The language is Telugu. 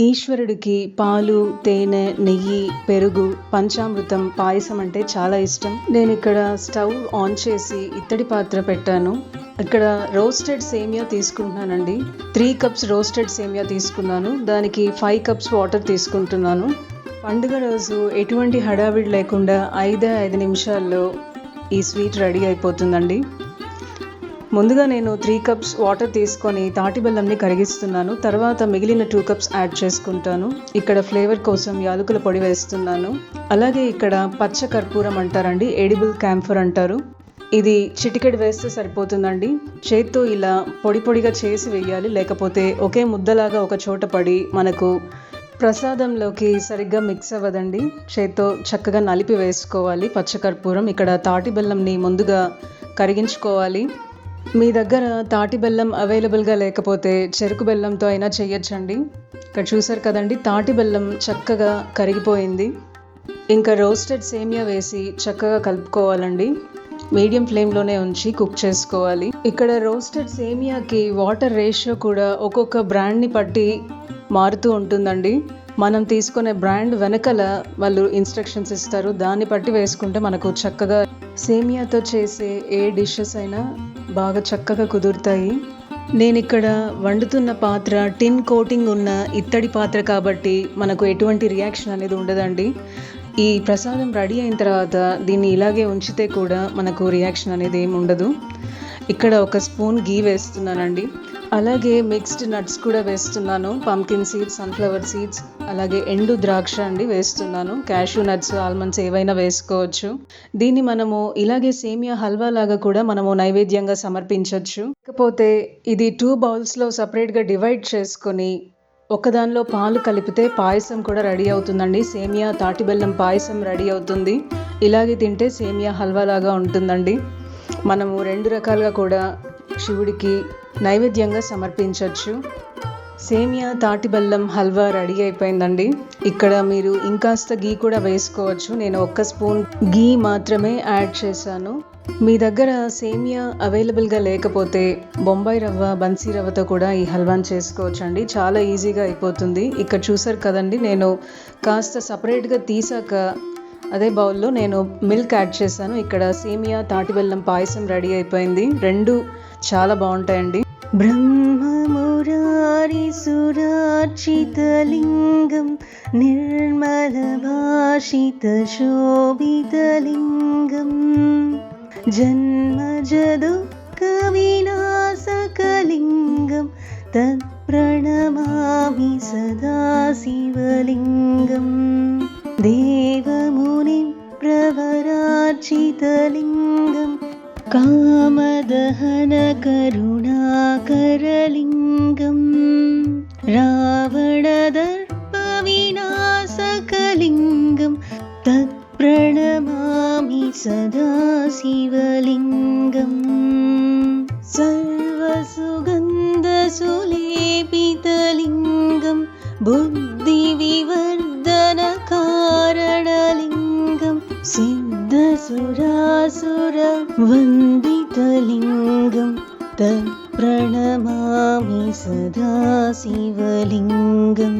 ఈశ్వరుడికి పాలు, తేనె, నెయ్యి, పెరుగు, పంచామృతం, పాయసం అంటే చాలా ఇష్టం. నేను ఇక్కడ స్టవ్ ఆన్ చేసి ఇత్తడి పాత్ర పెట్టాను. ఇక్కడ రోస్టెడ్ సేమియా తీసుకుంటున్నానండి. 3 కప్స్ రోస్టెడ్ సేమియా తీసుకున్నాను. దానికి 5 కప్స్ వాటర్ తీసుకుంటున్నాను. పండుగ రోజు ఎటువంటి హడావిడి లేకుండా 5 నిమిషాల్లో ఈ స్వీట్ రెడీ అయిపోతుందండి. ముందుగా నేను 3 కప్స్ వాటర్ తీసుకొని తాటి బెల్లంని కరిగిస్తున్నాను. తర్వాత మిగిలిన 2 కప్స్ యాడ్ చేసుకుంటాను. ఇక్కడ ఫ్లేవర్ కోసం యాలకుల పొడి వేస్తున్నాను. అలాగే ఇక్కడ పచ్చ కర్పూరం అంటారండి, ఎడిబుల్ క్యాంఫర్ అంటారు. ఇది చిటికెడు వేస్తే సరిపోతుందండి. చేత్తో ఇలా పొడి పొడిగా చేసి వేయాలి, లేకపోతే ఒకే ముద్దలాగా ఒక చోట పడి మనకు ప్రసాదంలోకి సరిగ్గా మిక్స్ అవ్వదండి. చేత్తో చక్కగా నలిపి వేసుకోవాలి పచ్చకర్పూరం. ఇక్కడ తాటి బెల్లంని ముందుగా కరిగించుకోవాలి. మీ దగ్గర తాటి బెల్లం అవైలబుల్గా లేకపోతే చెరుకు బెల్లంతో అయినా చేయొచ్చండి. ఇక్కడ చూసారు కదండి, తాటి బెల్లం చక్కగా కరిగిపోయింది. ఇంకా రోస్టెడ్ సేమియా వేసి చక్కగా కలుపుకోవాలండి. మీడియం ఫ్లేమ్లోనే ఉంచి కుక్ చేసుకోవాలి. ఇక్కడ రోస్టెడ్ సేమియాకి వాటర్ రేషియో కూడా ఒక్కొక్క బ్రాండ్ని బట్టి మారుతూ ఉంటుందండి. మనం తీసుకునే బ్రాండ్ వెనకల వాళ్ళు ఇన్స్ట్రక్షన్స్ ఇస్తారు. దాన్ని బట్టి వేసుకుంటే మనకు చక్కగా సేమియాతో చేసే ఏ డిషెస్ అయినా బాగా చక్కగా కుదురుతాయి. నేను ఇక్కడ వండుతున్న పాత్ర టిన్ కోటింగ్ ఉన్న ఇత్తడి పాత్ర కాబట్టి మనకు ఎటువంటి రియాక్షన్ అనేది ఉండదండి. ఈ ప్రసాదం రెడీ అయిన తర్వాత దీన్ని ఇలాగే ఉంచితే కూడా మనకు రియాక్షన్ అనేది ఏమి ఉండదు. ఇక్కడ 1 స్పూన్ గీ వేస్తున్నానండి. అలాగే మిక్స్డ్ నట్స్ కూడా వేస్తున్నాను. పంకిన్ సీడ్స్, సన్ఫ్లవర్ సీడ్స్, అలాగే ఎండు ద్రాక్ష అండి వేస్తున్నాను. క్యాష్యూ నట్స్, ఆల్మండ్స్ ఏవైనా వేసుకోవచ్చు. దీన్ని మనము ఇలాగే సేమియా హల్వా లాగా కూడా మనము నైవేద్యంగా సమర్పించవచ్చు. కాకపోతే ఇది 2 బౌల్స్లో సపరేట్గా డివైడ్ చేసుకొని ఒకదానిలో పాలు కలిపితే పాయసం కూడా రెడీ అవుతుందండి. సేమియా తాటి బెల్లం పాయసం రెడీ అవుతుంది. ఇలాగే తింటే సేమియా హల్వా లాగా ఉంటుందండి. మనము 2 రకాలుగా కూడా శివుడికి నైవేద్యంగా సమర్పించవచ్చు. సేమియా తాటి బెల్లం హల్వా రెడీ అయిపోయిందండి. ఇక్కడ మీరు ఇంకాస్త గీ కూడా వేసుకోవచ్చు. నేను 1 స్పూన్ గీ మాత్రమే యాడ్ చేశాను. మీ దగ్గర సేమియా అవైలబుల్గా లేకపోతే బొంబాయి రవ్వ, బన్సీ రవ్వతో కూడా ఈ హల్వాని చేసుకోవచ్చు అండి. చాలా ఈజీగా అయిపోతుంది. ఇక్కడ చూసారు కదండి, నేను కాస్త సపరేట్గా తీసాక అదే బౌల్లో నేను మిల్క్ యాడ్ చేశాను. ఇక్కడ సేమియా తాటి బెల్లం పాయసం రెడీ అయిపోయింది. 2 చాలా బాగుంటాయండి. బ్రహ్మమురారి సురార్చితలింగం నిర్మల భాషిత శోభితలింగం జన్మజ దుఃఖ వినాశకలింగం తత్ప్రణమామి సదా శివలింగం దేవముని ప్రవరార్చితలింగం కామదహన కరుణాకరలింగం రావణదర్ప వినాశకలింగం తత్ప్రణమామి సదా శివలింగం సర్వసుగంధసులేపితలింగం బుద్ధివివర్ధన కారణలింగం సిద్ధసురాసుర వందితలింగం తత్ప్రణమామి సదా శివలింగం